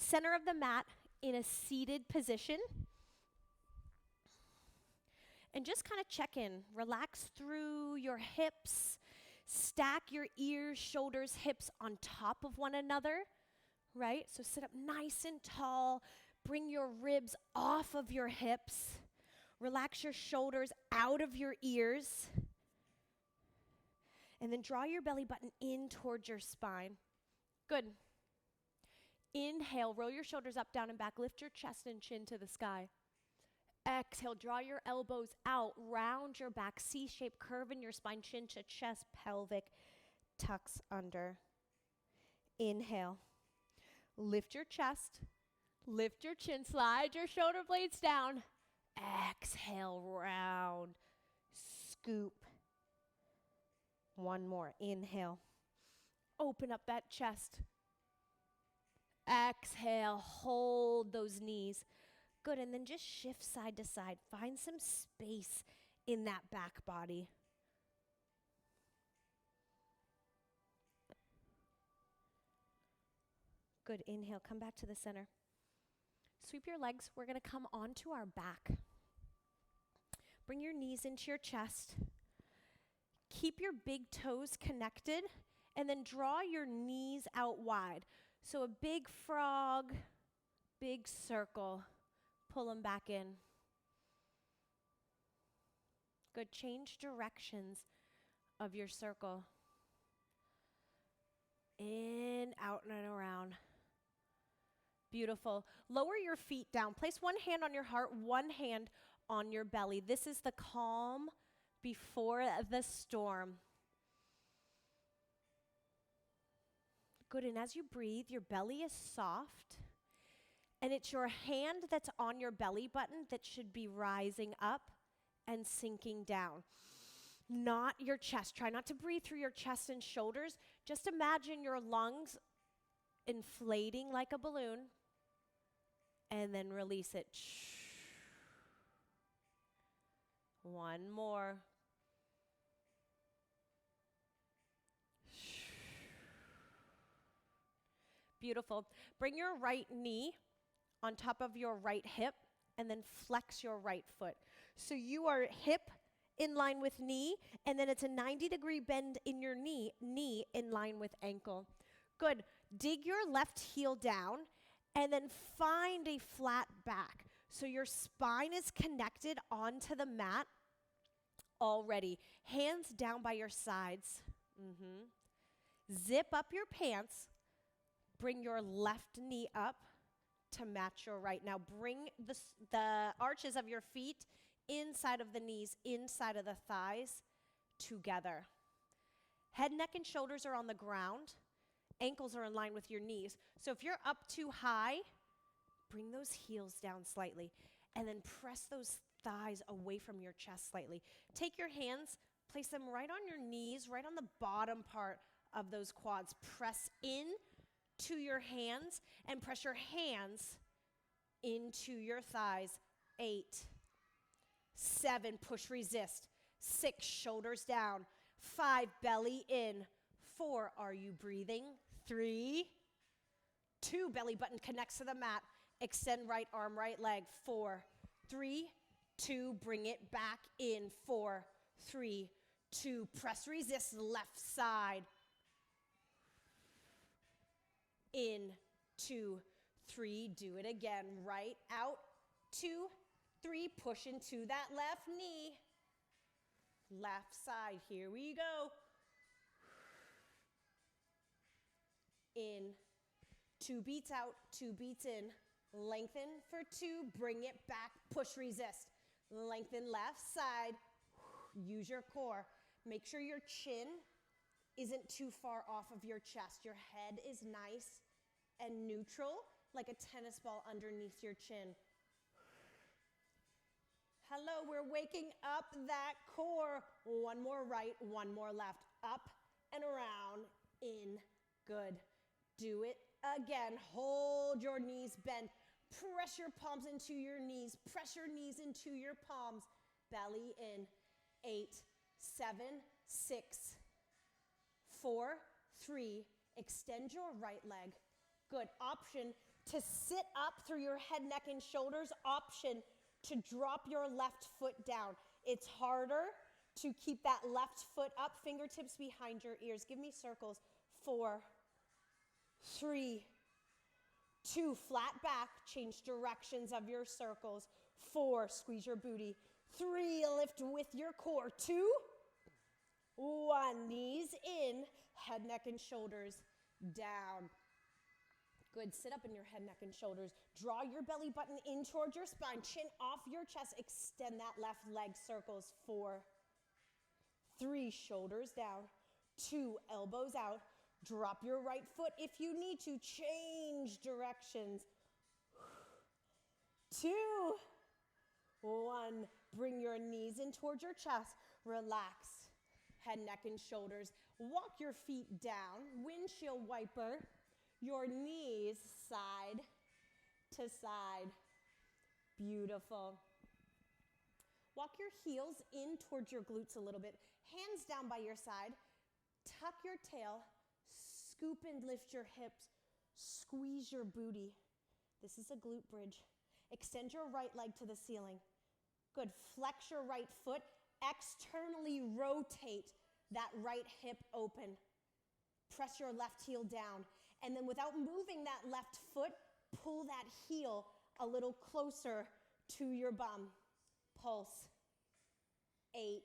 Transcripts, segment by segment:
center of the mat in a seated position. And just kind of check in. Relax through your hips. Stack your ears, shoulders, hips on top of one another, right? So sit up nice and tall. Bring your ribs off of your hips. Relax your shoulders out of your ears. And then draw your belly button in towards your spine. Good. Inhale, roll your shoulders up, down, and back. Lift your chest and chin to the sky. Exhale, draw your elbows out, round your back, C-shape curve in your spine, chin to chest, pelvic, tucks under. Inhale, lift your chest, lift your chin, slide your shoulder blades down. Exhale, round, scoop. One more, inhale, open up that chest. Exhale, hold those knees. Good, and then just shift side to side. Find some space in that back body. Good, inhale, come back to the center. Sweep your legs, we're gonna come onto our back. Bring your knees into your chest. Keep your big toes connected, and then draw your knees out wide. So a big frog, big circle. Pull them back in. Good, change directions of your circle. In, out, and around. Beautiful. Lower your feet down. Place one hand on your heart, one hand on your belly. This is the calm before the storm. Good, and as you breathe, your belly is soft. And it's your hand that's on your belly button that should be rising up and sinking down. Not your chest. Try not to breathe through your chest and shoulders. Just imagine your lungs inflating like a balloon and then release it. One more. Beautiful. Bring your right knee on top of your right hip, and then flex your right foot. So you are hip in line with knee, and then it's a 90-degree bend in your knee in line with ankle. Good. Dig your left heel down, and then find a flat back. So your spine is connected onto the mat already. Hands down by your sides. Zip up your pants. Bring your left knee up to match your right. Now bring the arches of your feet inside of the knees, inside of the thighs, together. Head, neck, and shoulders are on the ground. Ankles are in line with your knees. So if you're up too high, bring those heels down slightly, and then press those thighs away from your chest slightly. Take your hands, place them right on your knees, right on the bottom part of those quads. Press in to your hands and press your hands into your thighs. 8, 7, push, resist. 6, shoulders down. 5, belly in. 4, are you breathing? 3, 2, belly button connects to the mat. Extend right arm, right leg. 4, 3, 2, bring it back in. 4, 3, 2, press, resist, left side. In, 2, 3, do it again. Right out, 2, 3, push into that left knee. Left side, here we go. In, 2 beats out, 2 beats in. Lengthen for 2, bring it back, push, resist. Lengthen left side, use your core. Make sure your chin isn't too far off of your chest. Your head is nice and neutral, like a tennis ball underneath your chin. Hello, we're waking up that core. One more right, one more left. Up and around, in, good. Do it again. Hold your knees bent. Press your palms into your knees. Press your knees into your palms. Belly in. 8, 7, 6, 4, 3, extend your right leg. Good. Option to sit up through your head, neck, and shoulders. Option to drop your left foot down. It's harder to keep that left foot up, fingertips behind your ears. Give me circles. 4, 3, 2, flat back, change directions of your circles. 4, squeeze your booty. 3, lift with your core. 2, 1, knees in, head, neck, and shoulders down. Good, sit up in your head, neck, and shoulders. Draw your belly button in towards your spine, chin off your chest, extend that left leg, circles. 4, 3, shoulders down. 2, elbows out. Drop your right foot if you need to, change directions. 2, 1, bring your knees in towards your chest, relax, head, neck, and shoulders. Walk your feet down, windshield wiper, your knees side to side. Beautiful. Walk your heels in towards your glutes a little bit, hands down by your side, tuck your tail, scoop and lift your hips, squeeze your booty. This is a glute bridge. Extend your right leg to the ceiling. Good, flex your right foot, externally rotate that right hip open. Press your left heel down. And then without moving that left foot, pull that heel a little closer to your bum. Pulse. 8,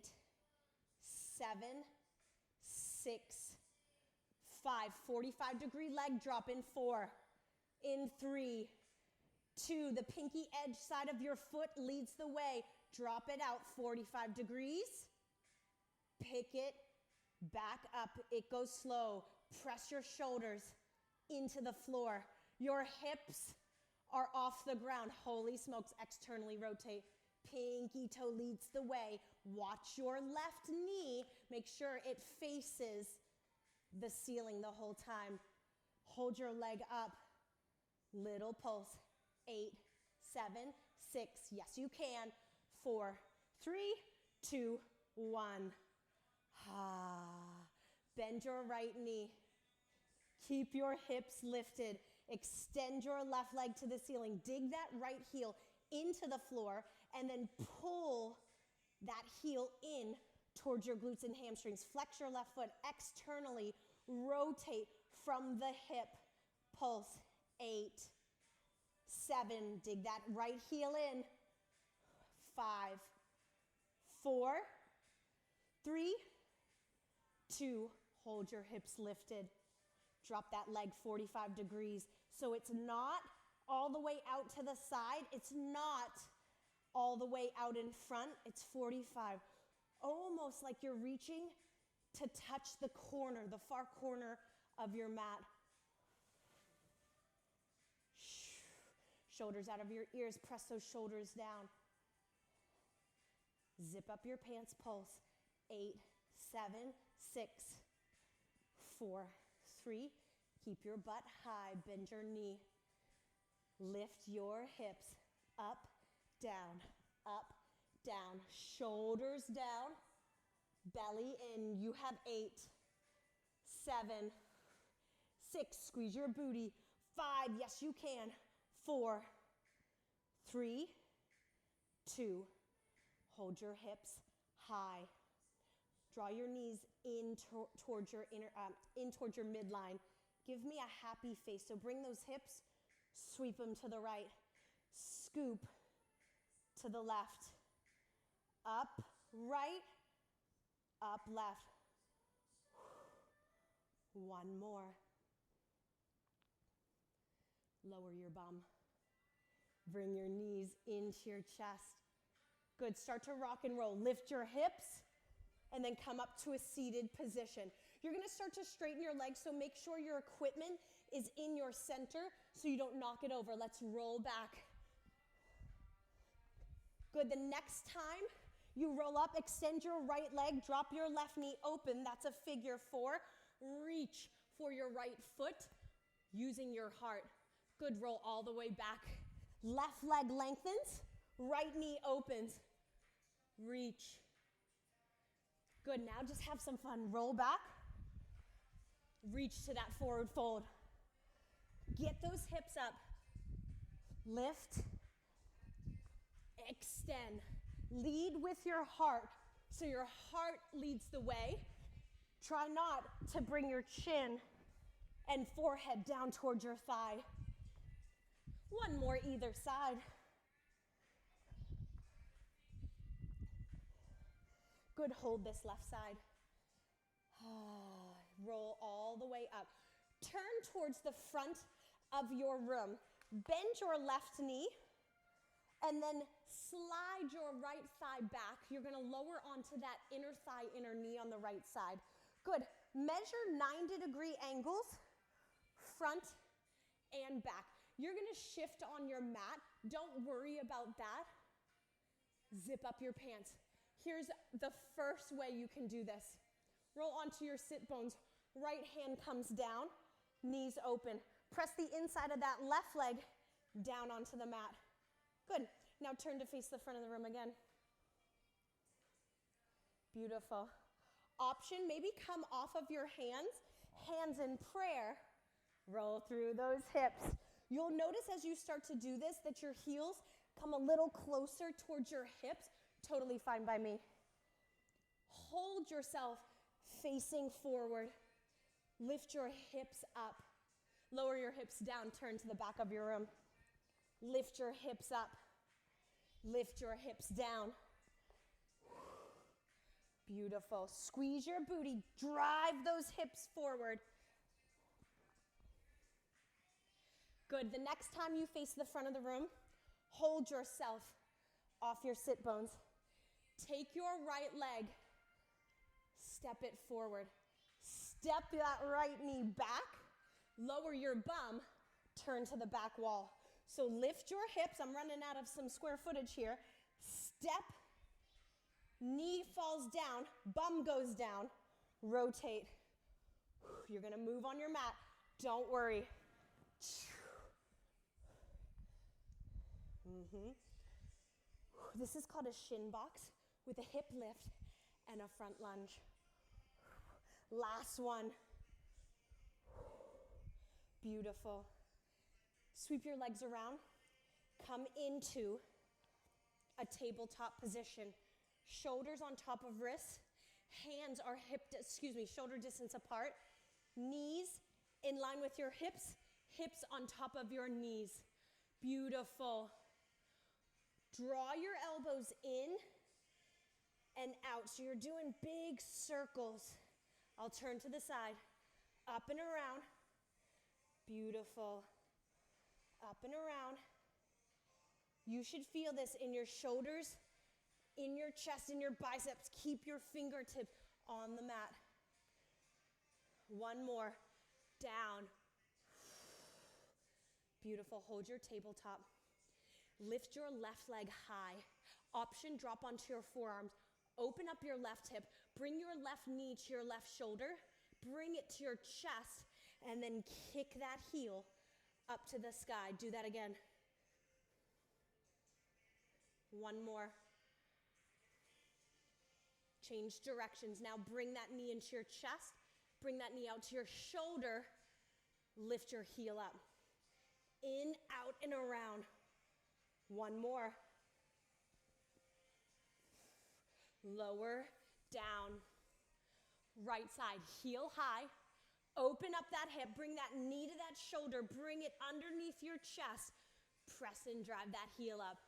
7, 6, 5. 45-degree leg drop in 4. In 3, 2. The pinky edge side of your foot leads the way. Drop it out 45 degrees. Pick it back up. It goes slow. Press your shoulders into the floor. Your hips are off the ground. Holy smokes, externally rotate. Pinky toe leads the way. Watch your left knee. Make sure it faces the ceiling the whole time. Hold your leg up. Little pulse. 8, 7, 6. Yes, you can. 4, 3, 2, 1. Bend your right knee. Keep your hips lifted. Extend your left leg to the ceiling. Dig that right heel into the floor and then pull that heel in towards your glutes and hamstrings. Flex your left foot externally. Rotate from the hip. Pulse. 8, 7. Dig that right heel in. 5, 4, 3, 2. Hold your hips lifted. Drop that leg 45 degrees. So it's not all the way out to the side. It's not all the way out in front. It's 45. Almost like you're reaching to touch the corner, the far corner of your mat. Shoulders out of your ears. Press those shoulders down. Zip up your pants. Pulse. 8, 7, 6, 4, 3. Keep your butt high. Bend your knee. Lift your hips. Up, down, up, down. Shoulders down. Belly in. You have 8, 7, 6. Squeeze your booty. 5. Yes, you can. 4, 3, 2. Hold your hips high. Draw your knees in towards your towards your midline. Give me a happy face. So bring those hips, sweep them to the right, scoop to the left, up, right, up, left. One more. Lower your bum. Bring your knees into your chest. Good, start to rock and roll. Lift your hips and then come up to a seated position. You're gonna start to straighten your legs, so make sure your equipment is in your center so you don't knock it over. Let's roll back. Good, the next time you roll up, extend your right leg, drop your left knee open. That's a figure 4. Reach for your right foot using your heart. Good, roll all the way back. Left leg lengthens, right knee opens. Reach. Good, now just have some fun. Roll back. Reach to that forward fold. Get those hips up. Lift, extend. Lead with your heart, so your heart leads the way. Try not to bring your chin and forehead down towards your thigh. One more either side. Good, hold this left side. Roll all the way up. Turn towards the front of your room. Bend your left knee and then slide your right thigh back. You're gonna lower onto that inner thigh, inner knee on the right side. Good, measure 90-degree angles, front and back. You're gonna shift on your mat. Don't worry about that. Zip up your pants. Here's the first way you can do this. Roll onto your sit bones. Right hand comes down, knees open. Press the inside of that left leg down onto the mat. Good. Now turn to face the front of the room again. Beautiful. Option, maybe come off of your hands in prayer. Roll through those hips. You'll notice as you start to do this that your heels come a little closer towards your hips. Totally fine by me. Hold yourself facing forward. Lift your hips up. Lower your hips down, turn to the back of your room. Lift your hips up. Lift your hips down. Beautiful. Squeeze your booty. Drive those hips forward. Good. The next time you face the front of the room, hold yourself off your sit bones. Take your right leg, step it forward. Step that right knee back, lower your bum, turn to the back wall. So lift your hips. I'm running out of some square footage here. Step, knee falls down, bum goes down, rotate. You're gonna move on your mat. Don't worry. This is called a shin box with a hip lift and a front lunge. Last one. Beautiful. Sweep your legs around. Come into a tabletop position. Shoulders on top of wrists. Hands are shoulder distance apart. Knees in line with your hips. Hips on top of your knees. Beautiful. Draw your elbows in and out. So you're doing big circles. I'll turn to the side. Up and around. Beautiful. Up and around. You should feel this in your shoulders, in your chest, in your biceps. Keep your fingertip on the mat. One more. Down. Beautiful. Hold your tabletop. Lift your left leg high. Option, drop onto your forearms. Open up your left hip. Bring your left knee to your left shoulder. Bring it to your chest. And then kick that heel up to the sky. Do that again. One more. Change directions. Now bring that knee into your chest. Bring that knee out to your shoulder. Lift your heel up. In, out, and around. One more. Lower, down. Right side, heel high. Open up that hip. Bring that knee to that shoulder. Bring it underneath your chest. Press and drive that heel up.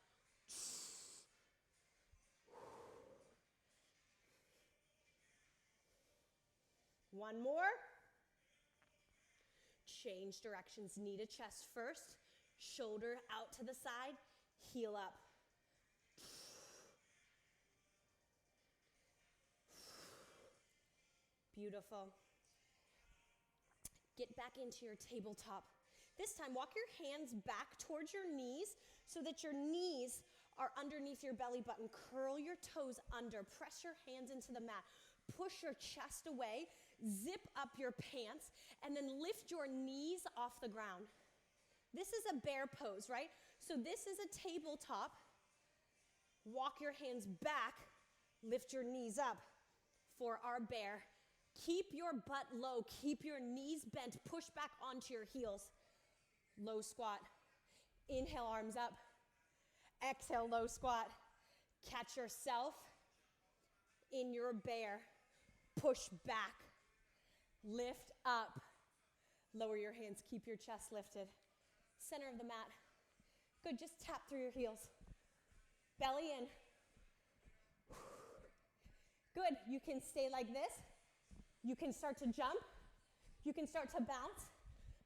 One more. Change directions. Knee to chest first. Shoulder out to the side. Heel up. Beautiful. Get back into your tabletop. This time, walk your hands back towards your knees so that your knees are underneath your belly button. Curl your toes under. Press your hands into the mat. Push your chest away. Zip up your pants. And then lift your knees off the ground. This is a bear pose, right? So this is a tabletop. Walk your hands back. Lift your knees up for our bear. Keep your butt low. Keep your knees bent. Push back onto your heels. Low squat. Inhale, arms up. Exhale, low squat. Catch yourself in your bear. Push back. Lift up. Lower your hands. Keep your chest lifted. Center of the mat. Good, just tap through your heels. Belly in. Good, you can stay like this. You can start to jump. You can start to bounce.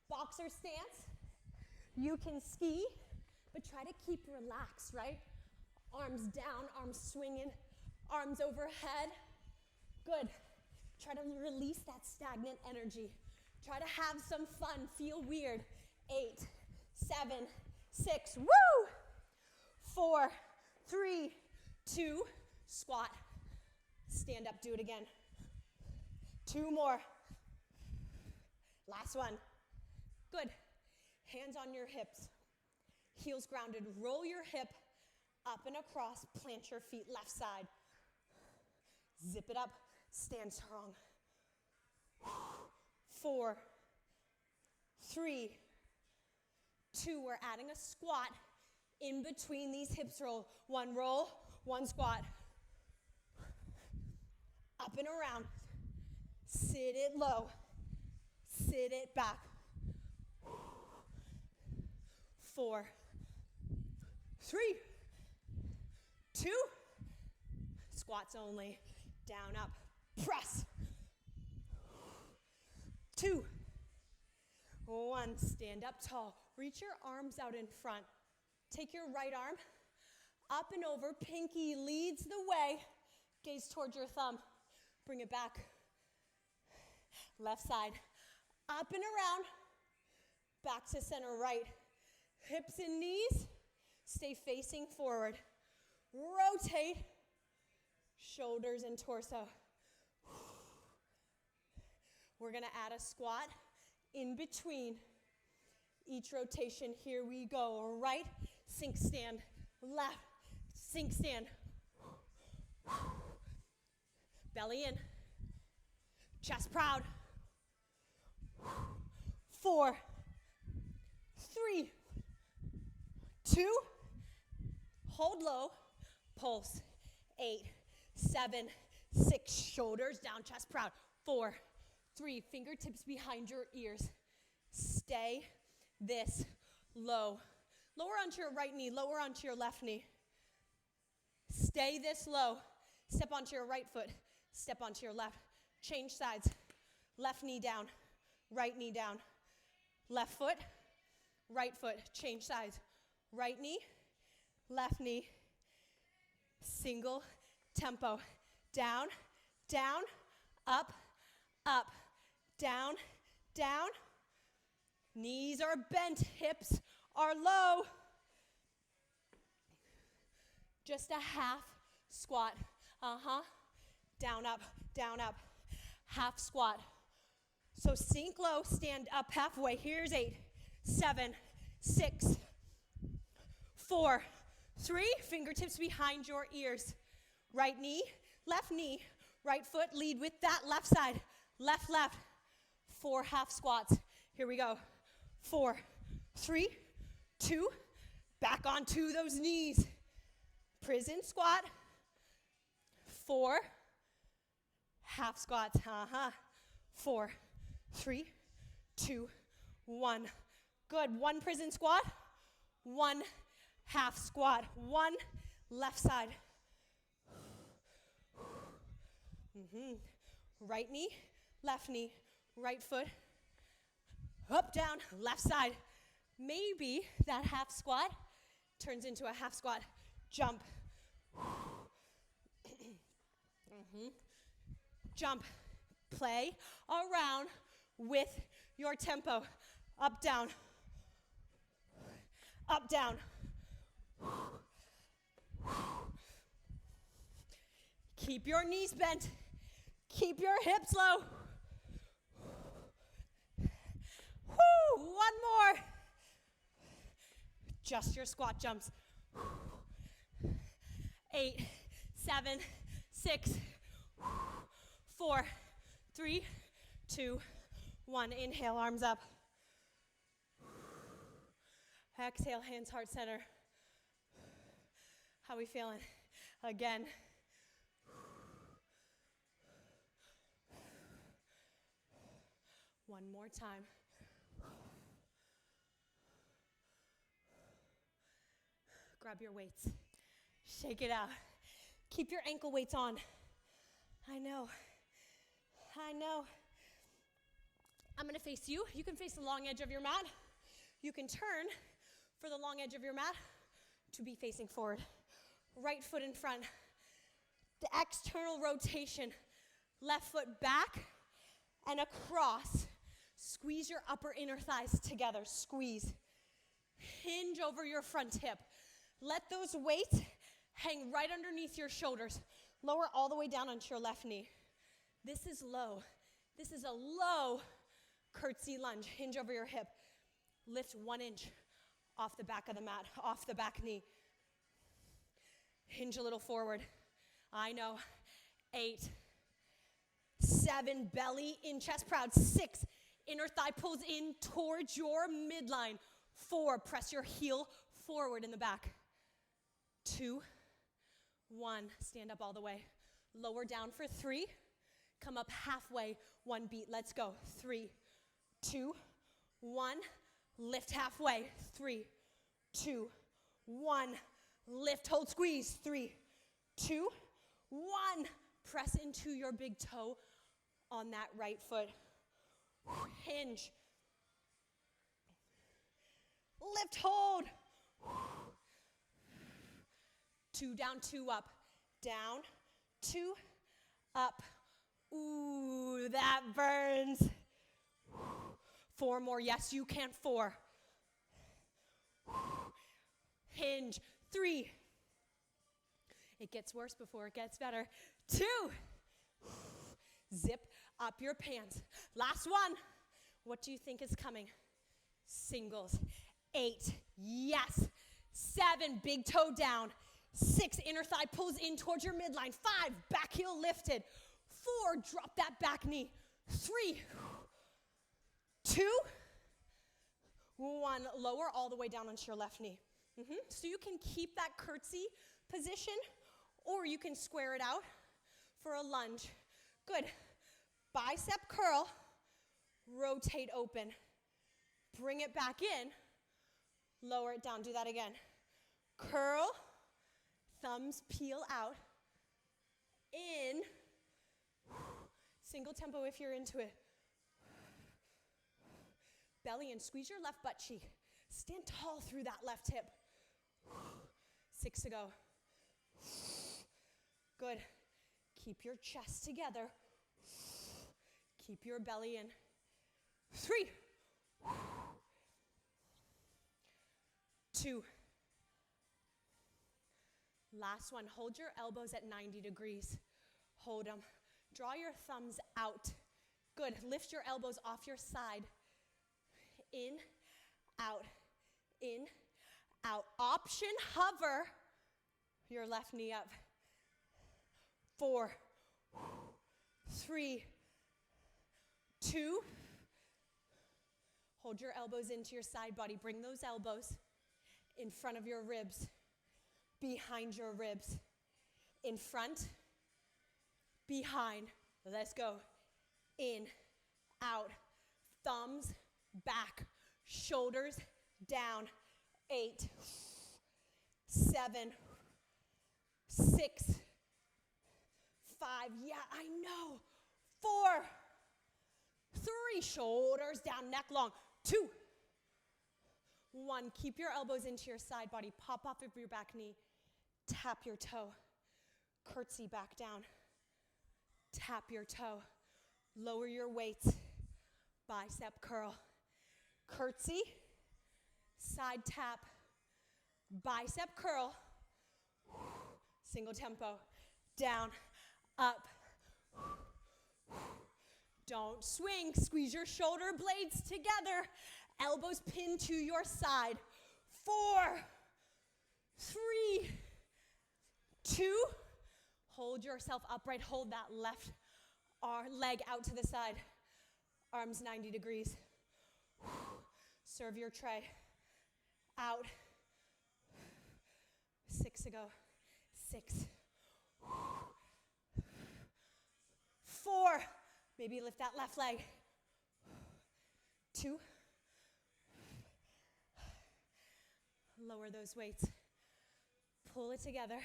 Boxer stance. You can ski, but try to keep relaxed, right? Arms down, arms swinging, arms overhead. Good. Try to release that stagnant energy. Try to have some fun, feel weird. 8, 7, 6, woo! 4, 3, 2, squat. Stand up, do it again. 2 more. Last one. Good. Hands on your hips. Heels grounded. Roll your hip up and across. Plant your feet left side. Zip it up. Stand strong. 4, 3, 2. We're adding a squat in between these hips roll. 1 roll, 1 squat. Up and around. Sit it low. Sit it back. 4, 3, 2. Squats only. Down, up. Press. 2, 1. Stand up tall. Reach your arms out in front. Take your right arm up and over. Pinky leads the way. Gaze towards your thumb. Bring it back. Left side. Up and around. Back to center right. Hips and knees. Stay facing forward. Rotate. Shoulders and torso. We're going to add a squat in between each rotation. Here we go. Right, sink stand. Left, sink stand. Belly in. Chest proud. 4, 3, 2. Hold low. Pulse. 8, 7, 6. Shoulders down, chest proud. 4, 3. Fingertips behind your ears. Stay this low. Lower onto your right knee. Lower onto your left knee. Stay this low. Step onto your right foot. Step onto your left. Change sides. Left knee down. Right knee down. Left foot. Right foot. Change sides. Right knee. Left knee. Single tempo. Down, down, up, up, down, down. Knees are bent, hips are low. Just a half squat. Down, up, down, up. Half squat. So sink low, stand up halfway. Here's 8, 7, 6, 4, 3. Fingertips behind your ears. Right knee, right foot, lead with that left side. Left, left. 4 half squats. Here we go. 4, 3, 2. Back onto those knees. Prison squat. 4 half squats. 4, 3, 2, 1. Good. 1 prison squat. 1 half squat. 1 left side. Right knee, right foot, up, down, left side. Maybe that half squat turns into a half squat jump. Jump. Play around with your tempo. Up, down. Up, down. Keep your knees bent. Keep your hips low. Woo! 1 more. Just your squat jumps. 8, 7, 6, 4, 3, 2, 1. Inhale, arms up. Exhale, hands, heart center. How we feeling? Again. One more time. Grab your weights. Shake it out. Keep your ankle weights on. I know. I'm gonna face you. You can face the long edge of your mat. You can turn for the long edge of your mat to be facing forward. Right foot in front. The external rotation. Left foot back and across. Squeeze your upper inner thighs together. Squeeze. Hinge over your front hip. Let those weights hang right underneath your shoulders. Lower all the way down onto your left knee. This is low. This is a low curtsy lunge. Hinge over your hip. Lift 1 inch off the back of the mat, off the back knee. Hinge a little forward. I know. 8, 7, belly in, chest proud. 6, inner thigh pulls in towards your midline. 4, press your heel forward in the back. 2, 1, stand up all the way. Lower down for 3. Come up halfway, 1 beat. Let's go. 3, 2, 1. Lift halfway. 3, 2, 1. Lift, hold, squeeze. 3, 2, 1. Press into your big toe on that right foot. Hinge. Lift, hold. 2 down, 2 up. Down, 2, up. Ooh, that burns. 4 more. Yes, you can. 4. Hinge. 3. It gets worse before it gets better. 2. Zip up your pants. Last one. What do you think is coming? Singles. 8. Yes. 7. Big toe down. 6. Inner thigh pulls in towards your midline. 5. Back heel lifted. 4. Drop that back knee. 3. 2. 1. Lower all the way down onto your left knee. So you can keep that curtsy position, or you can square it out for a lunge. Good. Bicep curl. Rotate open. Bring it back in. Lower it down. Do that again. Curl. Thumbs peel out. In. Single tempo if you're into it. Belly in. Squeeze your left butt cheek. Stand tall through that left hip. 6 to go. Good. Keep your chest together. Keep your belly in. 3. 2. Last one. Hold your elbows at 90 degrees. Hold them. Draw your thumbs out. Good. Lift your elbows off your side. In, out, in, out. Option hover your left knee up. 4, 3, 2. Hold your elbows into your side body. Bring those elbows in front of your ribs, behind your ribs. In front, behind. Let's go. In, out, thumbs back, shoulders down. 8, 7, 6, 5. Yeah, I know. 4, 3. Shoulders down, neck long. 2, 1. Keep your elbows into your side body. Pop off of your back knee. Tap your toe. Curtsy back down. Tap your toe. Lower your weights. Bicep curl. Curtsy. Side tap. Bicep curl. Single tempo. Down. Up. Don't swing. Squeeze your shoulder blades together. Elbows pinned to your side. 4, 3, 2. Hold yourself upright. Hold that left leg out to the side. Arms 90 degrees. Serve your tray. out. 6 to go. 6. 4. Maybe lift that left leg. 2. Lower those weights. Pull it together.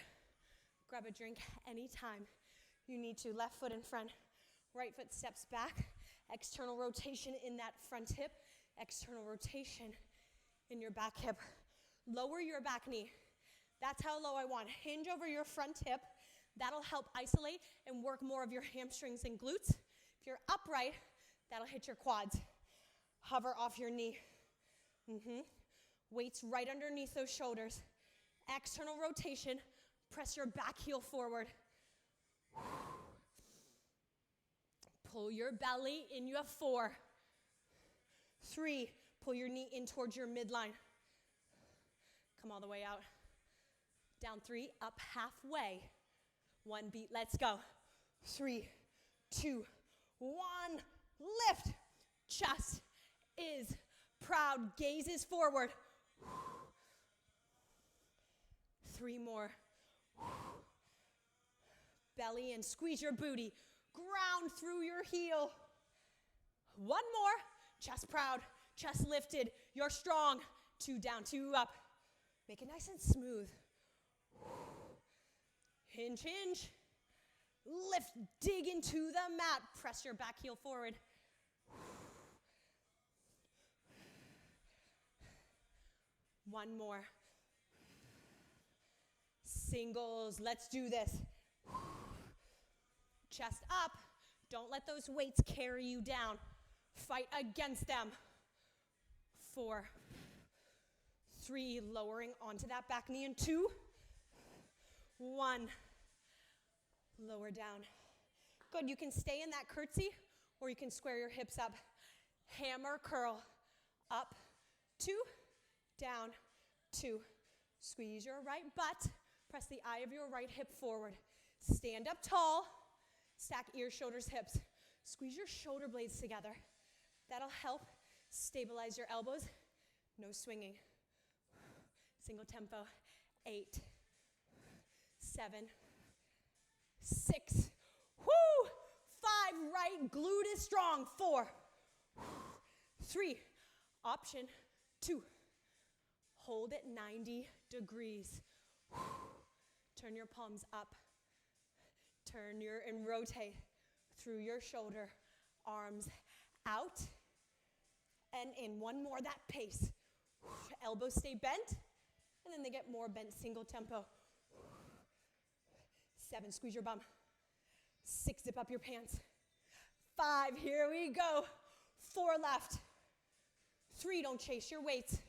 Grab a drink anytime you need to. Left foot in front. Right foot steps back. External rotation in that front hip. External rotation in your back hip. Lower your back knee. That's how low I want. Hinge over your front hip. That'll help isolate and work more of your hamstrings and glutes. If you're upright, that'll hit your quads. Hover off your knee. Weights right underneath those shoulders. External rotation. Press your back heel forward. Pull your belly in. You have 4. 3. Pull your knee in towards your midline. Come all the way out. Down 3, up halfway. 1 beat, let's go. 3, 2, 1, lift. Chest is proud, gaze is forward. 3 more. Belly in, squeeze your booty. Ground through your heel. 1 more, chest proud, chest lifted. You're strong. 2 down, 2 up. Make it nice and smooth. Hinge, hinge. Lift, dig into the mat. Press your back heel forward. 1 more. Singles, let's do this. Chest up. Don't let those weights carry you down. Fight against them. 4, 3, lowering onto that back knee in 2, 1, lower down. Good, you can stay in that curtsy or you can square your hips up. Hammer curl, up, 2, down, 2. Squeeze your right butt, press the eye of your right hip forward. Stand up tall, stack ears, shoulders, hips. Squeeze your shoulder blades together. That'll help stabilize your elbows. No swinging. Single tempo. 8, 7, 6. Woo! 5, right glute is strong. 4, 3, option 2. Hold at 90 degrees. Turn your palms up. Turn your and rotate through your shoulder. Arms out and in. 1 more, that pace. Elbows stay bent, and then they get more bent. Single tempo. 7, squeeze your bum. 6, zip up your pants. 5, here we go. 4 left. 3, don't chase your weights.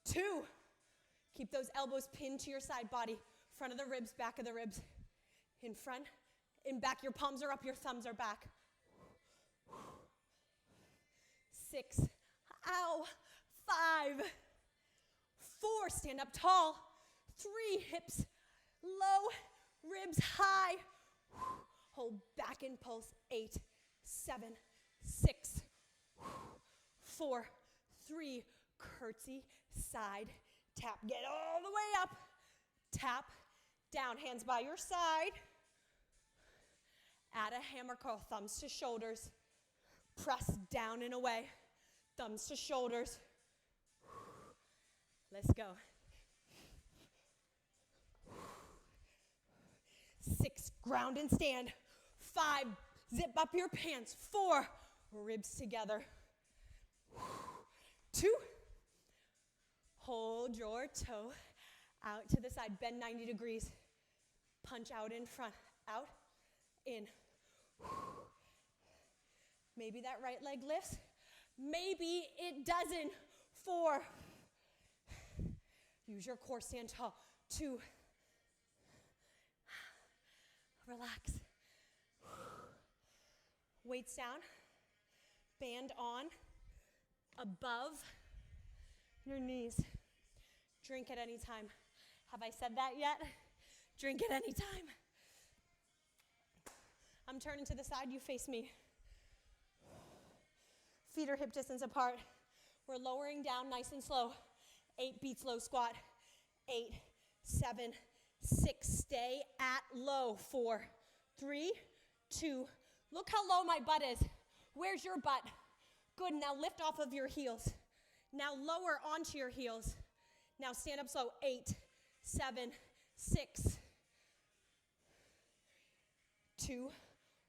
2, keep those elbows pinned to your side body. Front of the ribs, back of the ribs. In front, in back, your palms are up, your thumbs are back. 6, ow, 5, 4, stand up tall. 3, hips low, ribs high. Hold back and pulse. 8, 7, 6, 4, 3, curtsy, side, tap. Get all the way up. Tap, down, hands by your side. Add a hammer curl, thumbs to shoulders. Press down and away. Thumbs to shoulders. Let's go. 6, ground and stand. 5, zip up your pants. 4, ribs together. 2, hold your toe out to the side. Bend 90 degrees. Punch out in front. Out, in. Maybe that right leg lifts. Maybe it doesn't. 4, use your core, stand tall. 2, relax. Weights down, band on, above your knees. Drink at any time. Have I said that yet? Drink at any time. I'm turning to the side, you face me. Feet are hip distance apart. We're lowering down nice and slow. 8 beats low squat. 8, 7, 6, stay at low. 4, 3, 2, look how low my butt is. Where's your butt? Good, now lift off of your heels. Now lower onto your heels. Now stand up slow. 8, 7, 6, 2,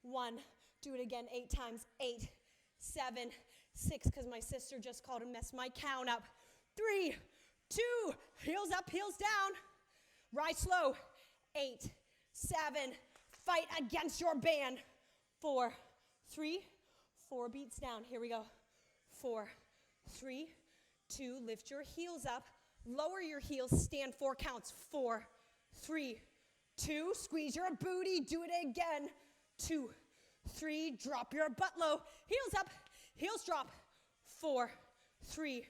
1. Do it again 8 times. 8, 7, 6, because my sister just called and messed my count up. 3, 2, heels up, heels down. Rise slow. 8, 7, fight against your band. 4, 3, 4 beats down. Here we go. 4, 3, 2, lift your heels up. Lower your heels, stand 4 counts. 4, 3, 2, squeeze your booty, do it again. 2, 3, drop your butt low. Heels up, heels drop. 4, 3,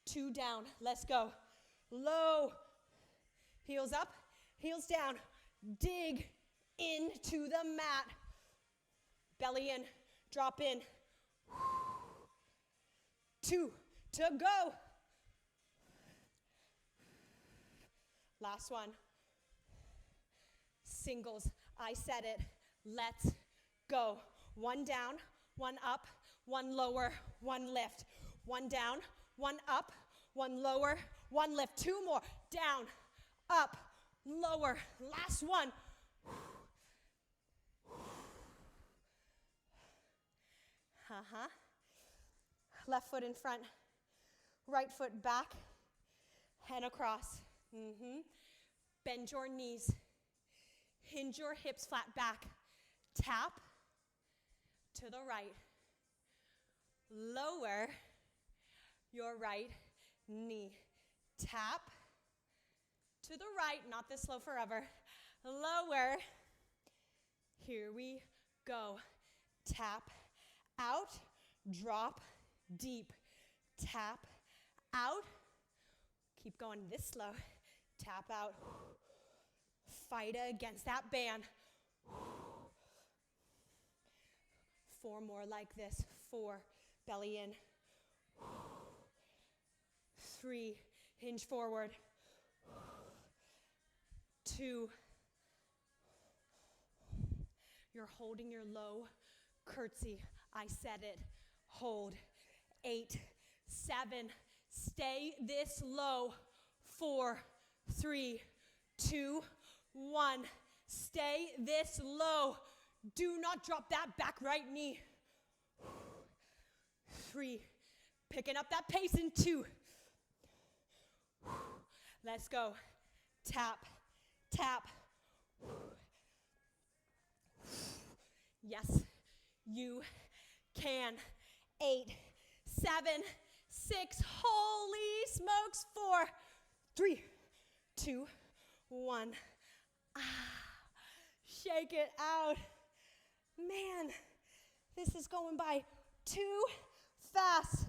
2, down. Let's go. Low, heels up, heels down. Dig into the mat. Belly in, drop in. 2 to go. Last one. Singles, I said it. Let's go. 1 down, 1 up, 1 lower, 1 lift. 1 down, 1 up, 1 lower, 1 lift. 2 more. Down, up, lower. Last one. Left foot in front, right foot back and across. Bend your knees, hinge your hips flat back, tap to the right, lower your right knee, tap to the right, not this slow forever, lower, here we go, tap out, drop deep, tap out, keep going this slow, tap out, fight against that band. 4 more like this. 4, belly in. 3, hinge forward. 2, you're holding your low curtsy. I said it. Hold. 8, 7, stay this low. 4, 3, 2, 1. Stay this low. Do not drop that back right knee. 3, picking up that pace in 2. Let's go. Tap, tap. Yes, you can. 8, 7, 6, holy smokes. 4, 3, 2, 1. Shake it out. Man, this is going by too fast.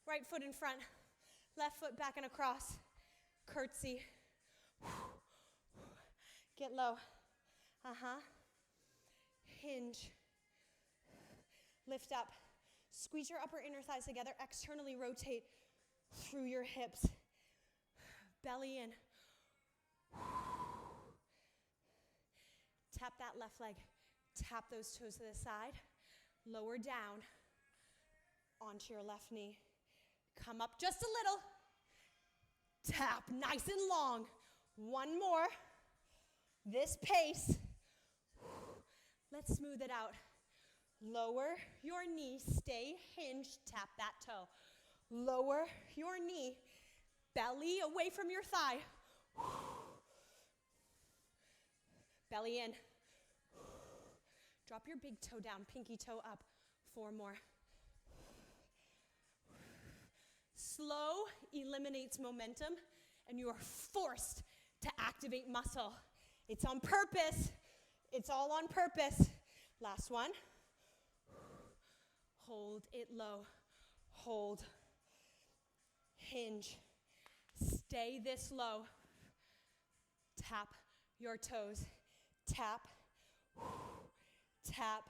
Right foot in front, left foot back and across. Curtsy. Get low. Hinge. Lift up. Squeeze your upper inner thighs together. Externally rotate through your hips. Belly in. Tap that left leg. Tap those toes to the side. Lower down onto your left knee. Come up just a little. Tap nice and long. 1 more. This pace. Let's smooth it out. Lower your knee. Stay hinged. Tap that toe. Lower your knee. Belly away from your thigh. Belly in. Drop your big toe down, pinky toe up. 4 more. Slow eliminates momentum, and you are forced to activate muscle. It's on purpose. It's all on purpose. Last one. Hold it low. Hold. Hinge. Stay this low. Tap your toes. Tap. Tap.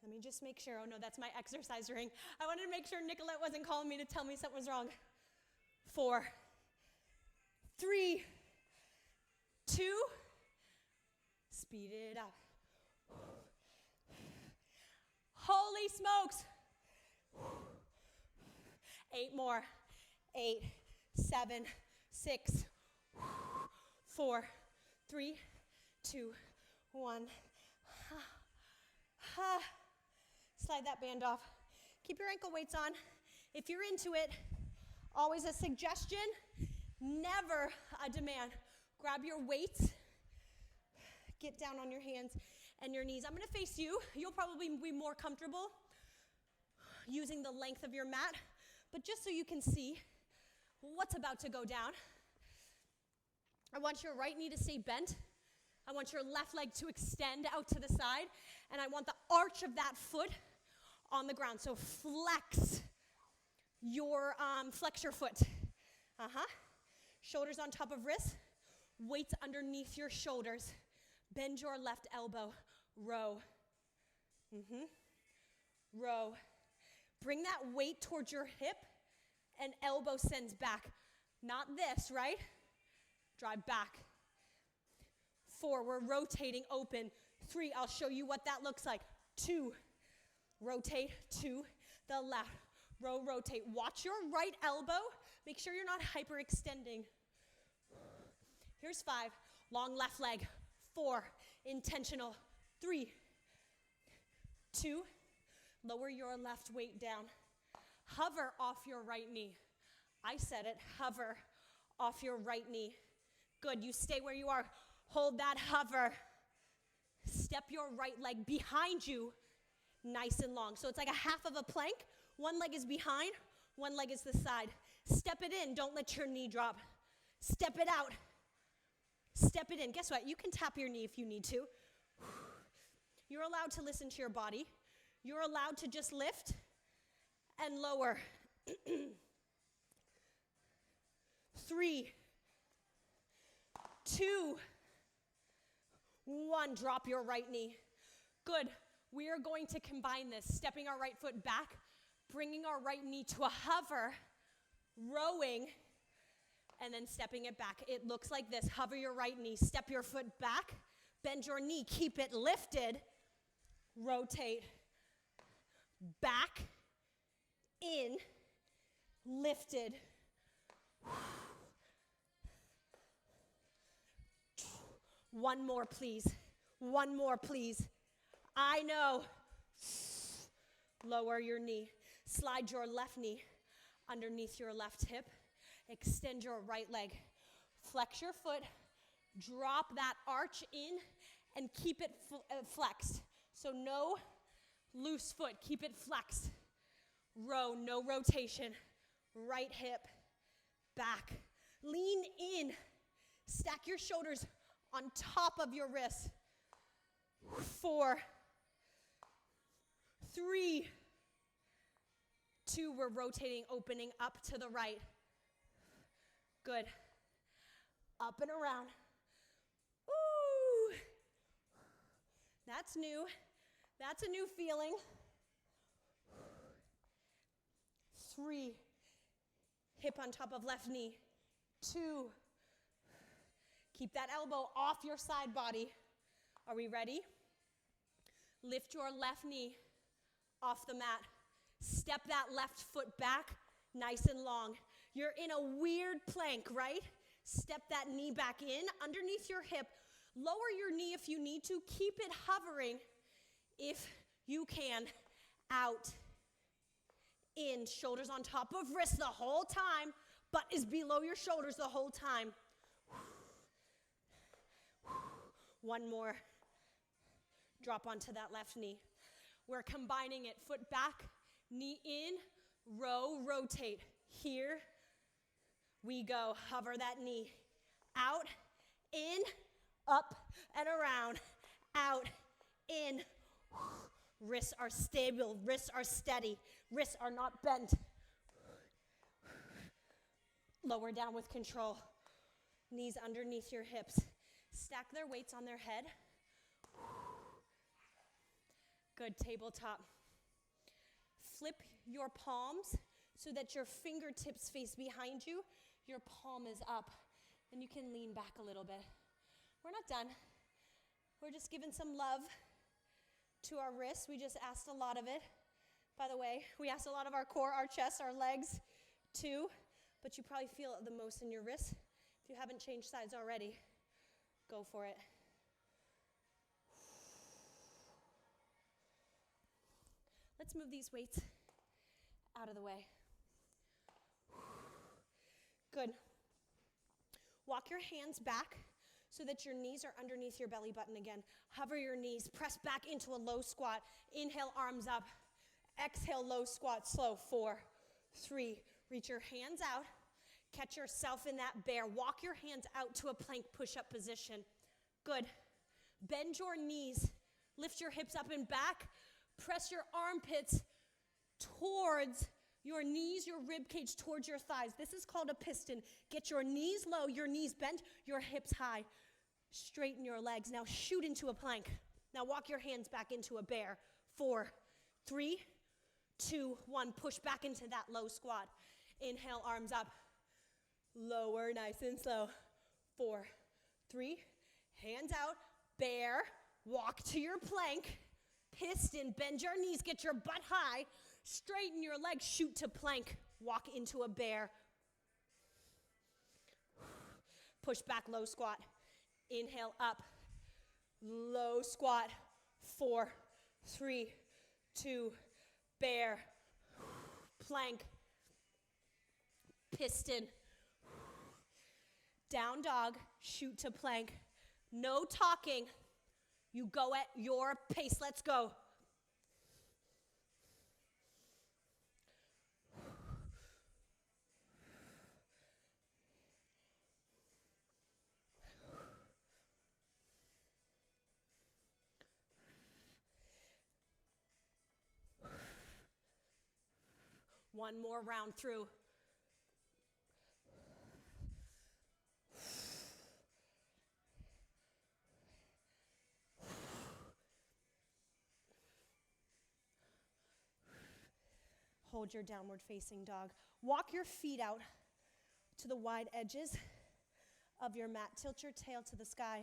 Let me just make sure. Oh no, that's my exercise ring. I wanted to make sure Nicolette wasn't calling me to tell me something was wrong. 4, 3, 2, speed it up. Holy smokes. 8 more. 8, 7, 6, 4, 3, 2, 1. Slide that band off. Keep your ankle weights on. If you're into it, always a suggestion, never a demand. Grab your weights, get down on your hands and your knees. I'm gonna face you. You'll probably be more comfortable using the length of your mat, but just so you can see what's about to go down, I want your right knee to stay bent. I want your left leg to extend out to the side, and I want the arch of that foot on the ground. So flex your foot. Shoulders on top of wrists, weights underneath your shoulders. Bend your left elbow, row. Row. Bring that weight towards your hip and elbow sends back. Not this, right? Drive back. 4, we're rotating open. 3, I'll show you what that looks like. 2, rotate to the left. Row, rotate. Watch your right elbow. Make sure you're not hyperextending. Here's 5, long left leg. 4, intentional. 3, 2, lower your left weight down. Hover off your right knee. I said it, hover off your right knee. Good, you stay where you are. Hold that hover. Step your right leg behind you, nice and long. So it's like a half of a plank. One leg is behind, one leg is the side. Step it in, don't let your knee drop. Step it out. Step it in. Guess what? You can tap your knee if you need to. You're allowed to listen to your body. You're allowed to just lift and lower. 3, 2, 1. Drop your right knee. Good. We are going to combine this, stepping our right foot back, bringing our right knee to a hover, rowing, and then stepping it back. It looks like this. Hover your right knee, step your foot back, bend your knee, keep it lifted, rotate, back, in, lifted. One more, please. One more, please. I know. Lower your knee. Slide your left knee underneath your left hip. Extend your right leg. Flex your foot. Drop that arch in and keep it flexed. So no loose foot. Keep it flexed. Row, no rotation. Right hip, back. Lean in. Stack your shoulders on top of your wrists. 4, 3, 2, we're rotating, opening up to the right. Good. Up and around. Ooh. That's new. That's a new feeling. 3, hip on top of left knee. 2, keep that elbow off your side body. Are we ready? Lift your left knee off the mat. Step that left foot back, nice and long. You're in a weird plank, right? Step that knee back in, underneath your hip. Lower your knee if you need to. Keep it hovering if you can. Out, in, shoulders on top of wrists the whole time. Butt is below your shoulders the whole time. One more. Drop onto that left knee. We're combining it. Foot back, knee in, row, rotate. Here we go. Hover that knee. Out, in, up, and around. Out, in. Wrists are stable. Wrists are steady. Wrists are not bent. Lower down with control. Knees underneath your hips. Stack their weights on their head. Good, tabletop. Flip your palms so that your fingertips face behind you, your palm is up, and you can lean back a little bit. We're not done. We're just giving some love to our wrists. We just asked a lot of it. By the way, we asked a lot of our core, our chest, our legs too, but you probably feel it the most in your wrists. If you haven't changed sides already, go for it. Let's move these weights out of the way. Good. Walk your hands back so that your knees are underneath your belly button again. Hover your knees, press back into a low squat. Inhale, arms up. Exhale, low squat, slow. 4, 3, reach your hands out. Catch yourself in that bear. Walk your hands out to a plank push-up position. Good. Bend your knees. Lift your hips up and back. Press your armpits towards your knees, your rib cage towards your thighs. This is called a piston. Get your knees low, your knees bent, your hips high. Straighten your legs. Now shoot into a plank. Now walk your hands back into a bear. 4, 3, 2, 1. Push back into that low squat. Inhale, arms up. Lower, nice and slow. 4, 3, hands out. Bear, walk to your plank. Piston, bend your knees, get your butt high. Straighten your legs, shoot to plank. Walk into a bear. Push back, low squat. Inhale, up. Low squat. 4, 3, 2, bear. Plank. Piston. Down dog, shoot to plank. No talking. You go at your pace. Let's go. One more round through. Hold your downward facing dog. Walk your feet out to the wide edges of your mat. Tilt your tail to the sky.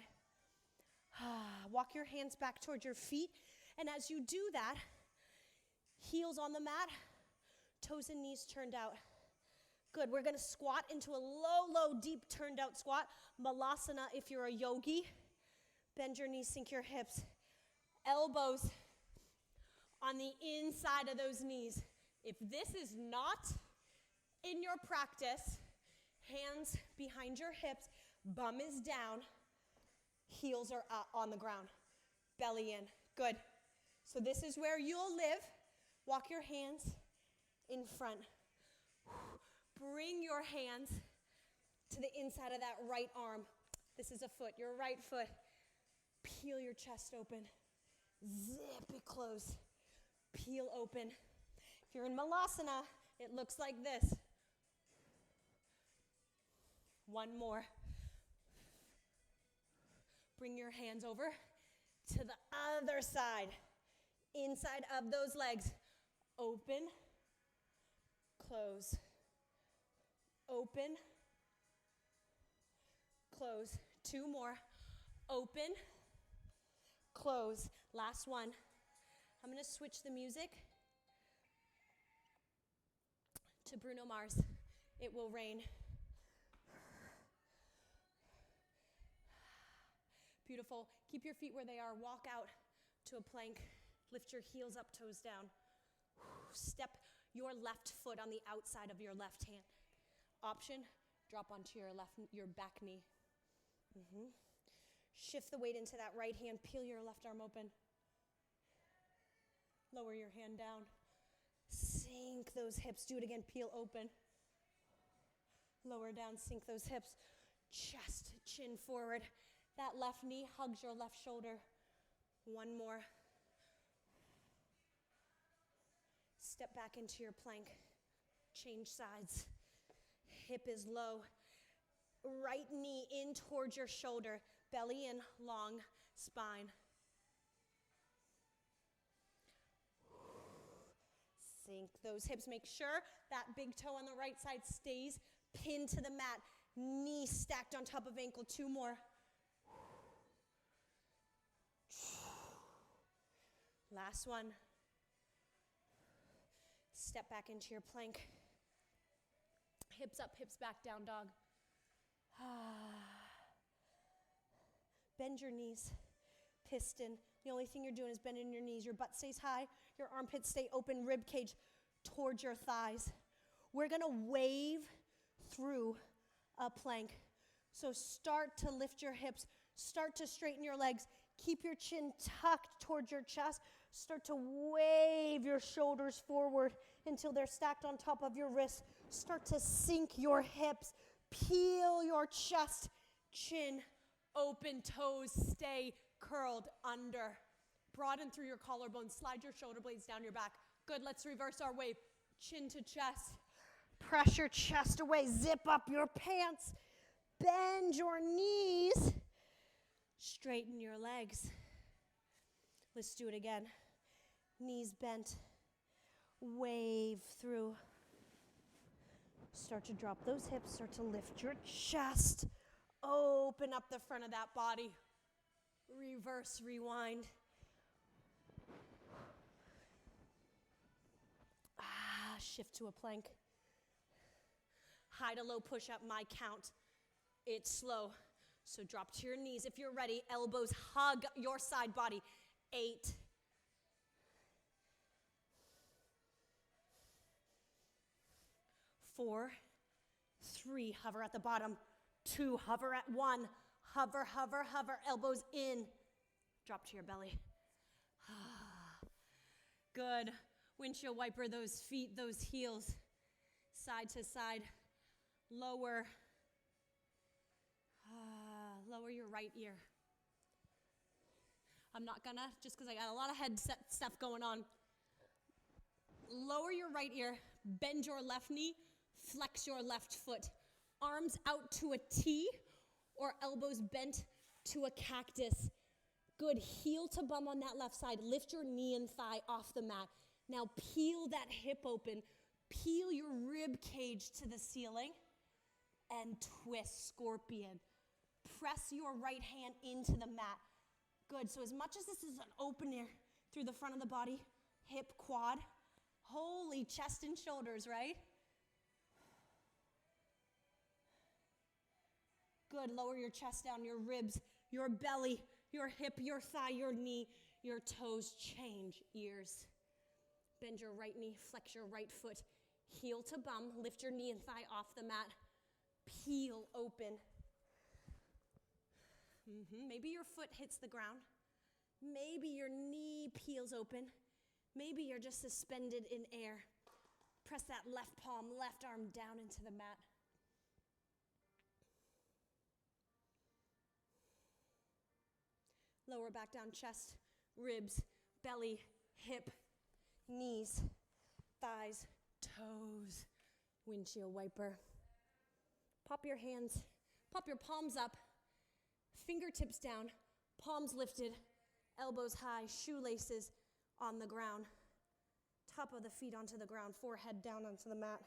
Walk your hands back towards your feet. And as you do that, heels on the mat, toes and knees turned out. Good. We're going to squat into a low, deep turned out squat. Malasana if you're a yogi. Bend your knees, sink your hips. Elbows on the inside of those knees. If this is not in your practice, hands behind your hips, bum is down, heels are up on the ground, belly in. Good. So this is where you'll live. Walk your hands in front. Bring your hands to the inside of that right arm. This is a foot, your right foot. Peel your chest open. Zip it close. Peel open. If you're in Malasana, it looks like this. One more. Bring your hands over to the other side. Inside of those legs. Open, close. Open, close. 2 more. Open, close. Last one. I'm going to switch the music to Bruno Mars. It will rain. Beautiful. Keep your feet where they are. Walk out to a plank. Lift your heels up, toes down. Step your left foot on the outside of your left hand. Option, drop onto your back knee. Shift the weight into that right hand. Peel your left arm open. Lower your hand down. Sink those hips. Do it again. Peel open. Lower down. Sink those hips. Chest, chin forward. That left knee hugs your left shoulder. One more. Step back into your plank. Change sides. Hip is low. Right knee in towards your shoulder. Belly in, long spine. Sink those hips. Make sure that big toe on the right side stays pinned to the mat. Knees stacked on top of ankle. 2 more. Last one. Step back into your plank. Hips up, hips back, down dog. Bend your knees. Piston. The only thing you're doing is bending your knees. Your butt stays high. Your armpits stay open. Rib cage towards your thighs. We're going to wave through a plank. So start to lift your hips. Start to straighten your legs. Keep your chin tucked towards your chest. Start to wave your shoulders forward until they're stacked on top of your wrists. Start to sink your hips. Peel your chest. Chin open, toes stay curled under. Broaden through your collarbone. Slide your shoulder blades down your back. Good, let's reverse our wave. Chin to chest. Press your chest away. Zip up your pants. Bend your knees. Straighten your legs. Let's do it again. Knees bent. Wave through. Start to drop those hips. Start to lift your chest. Open up the front of that body. Reverse, rewind. Shift to a plank. High to low push up, my count. It's slow. So drop to your knees if you're ready. Elbows hug your side body. 8. 4. 3, hover at the bottom. 2, hover at 1. Hover, hover, hover. Elbows in. Drop to your belly. Good. Windshield wiper those feet, those heels. Side to side. Lower. Lower your right ear. I'm not gonna, just because I got a lot of head stuff going on. Lower your right ear. Bend your left knee. Flex your left foot. Arms out to a T or elbows bent to a cactus. Good, heel to bum on that left side. Lift your knee and thigh off the mat. Now peel that hip open. Peel your rib cage to the ceiling and twist, scorpion. Press your right hand into the mat. Good, so as much as this is an opener through the front of the body, hip, quad, holy chest and shoulders, right? Good, lower your chest down, your ribs, your belly, your hip, your thigh, your knee, your toes, change ears. Bend your right knee, flex your right foot, heel to bum, lift your knee and thigh off the mat, peel open. Maybe your foot hits the ground. Maybe your knee peels open. Maybe you're just suspended in air. Press that left palm, left arm down into the mat. Lower back down, chest, ribs, belly, hip, knees, thighs, toes, windshield wiper. Pop your hands, pop your palms up, fingertips down, palms lifted, elbows high, shoelaces on the ground. Top of the feet onto the ground, forehead down onto the mat.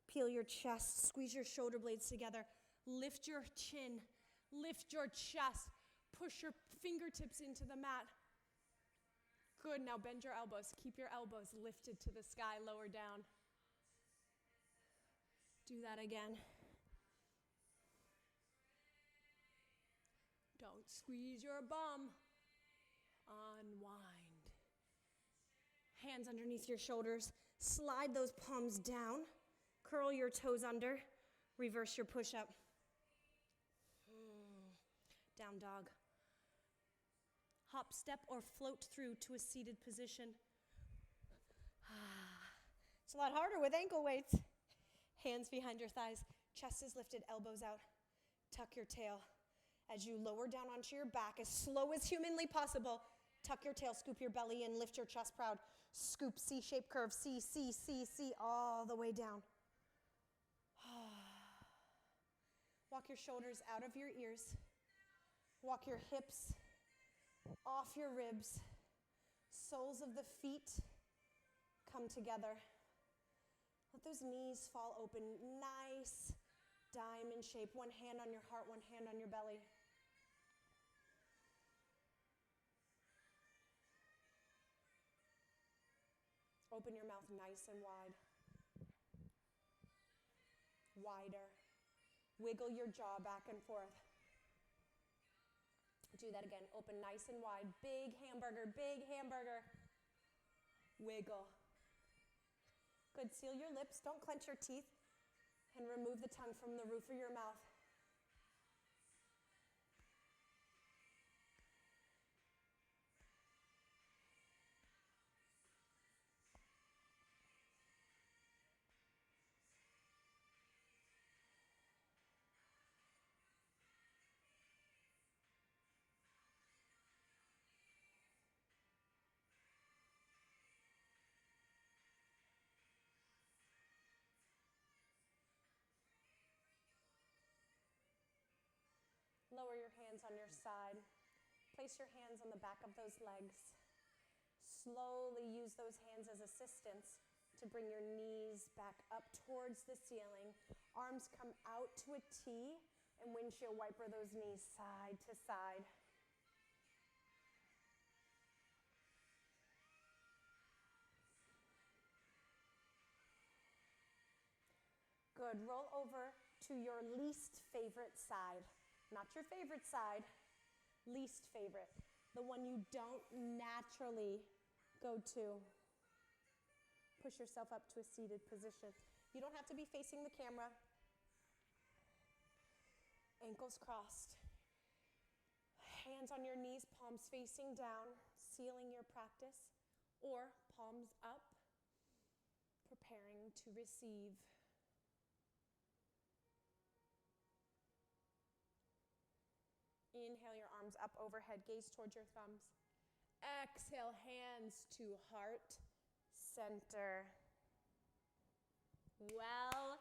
Peel your chest, squeeze your shoulder blades together. Lift your chin, lift your chest. Push your fingertips into the mat. Good, now bend your elbows. Keep your elbows lifted to the sky, lower down. Do that again. Don't squeeze your bum. Unwind. Hands underneath your shoulders. Slide those palms down. Curl your toes under. Reverse your push-up. Down dog. Hop, step, or float through to a seated position. It's a lot harder with ankle weights. Hands behind your thighs. Chest is lifted, elbows out. Tuck your tail. As you lower down onto your back, as slow as humanly possible, tuck your tail, scoop your belly in, lift your chest proud. Scoop, C-shaped curve, C, C, C, C, all the way down. Walk your shoulders out of your ears. Walk your hips off your ribs. Soles of the feet come together. Let those knees fall open, nice diamond shape. One hand on your heart, one hand on your belly. Open your mouth nice and wide. Wider. Wiggle your jaw back and forth. Do that again. Open nice and wide. Big hamburger, big hamburger. Wiggle. Good. Seal your lips. Don't clench your teeth. And remove the tongue from the roof of your mouth. Lower your hands on your side. Place your hands on the back of those legs. Slowly use those hands as assistance to bring your knees back up towards the ceiling. Arms come out to a T, and windshield wiper those knees side to side. Good. Roll over to your least favorite side. Not your favorite side, least favorite. The one you don't naturally go to. Push yourself up to a seated position. You don't have to be facing the camera. Ankles crossed. Hands on your knees, palms facing down, sealing your practice, or palms up, preparing to receive. Inhale your arms up overhead, gaze towards your thumbs. Exhale, hands to heart center. Well